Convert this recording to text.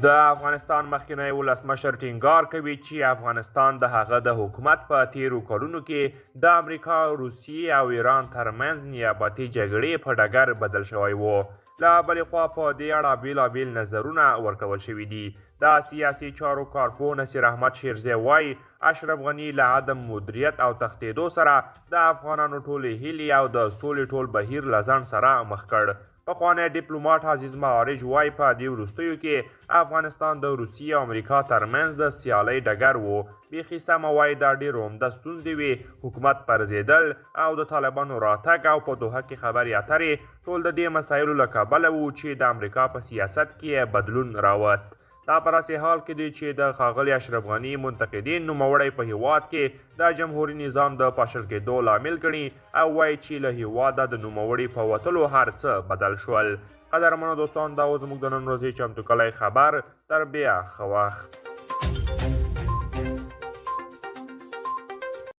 د افغانستان مخکنی ولسمشر ټینګار کوي چې افغانستان د هغه د حکومت په تیرو کلونو کې د امریکا، روسیې او ایران ترمنځ نیابتي جګړې په ډګر بدل شوی و. له بلې خوا په دې اړه بېلابېل نظرونه ورکول شوي دي. د سیاسي چارو کارپوه نصیر احمد شیرزی وایي اشرف غني له عدم مدیریت او تښتېدو سره د افغانانو ټولې هیلې او د سولې ټول بهیر له ځنډ سره مخ کړ. پخوانی ډیپلوماټ عزیز معارج وایي په دې وروستیو کې افغانستان د روسیې او امریکا ترمنځ د سیالۍ ډګر و. بیخي سمه وایي دا ډېر عمده ستونزې وې، حکومت پرځېدل او د طالبانو راتګ او په دوحه کې خبرې اترې ټول د دې مسایلو له کبله وو چې د امریکا په سیاست کې بدلون راوست. دا په داسې حال کې دی چې د ښاغلي اشرف غني منتقدین نوموړی په هیواد کې د جمهوري نظام د پاشل کېدو لامل ګڼي او وایي چې له هیواده د نوموړي په وتلو هر څه بدل شول. قدرمنو دوستان، دا و زموږ د نن ورځې چمتو کلی خبر. تر بیا ښه وخت.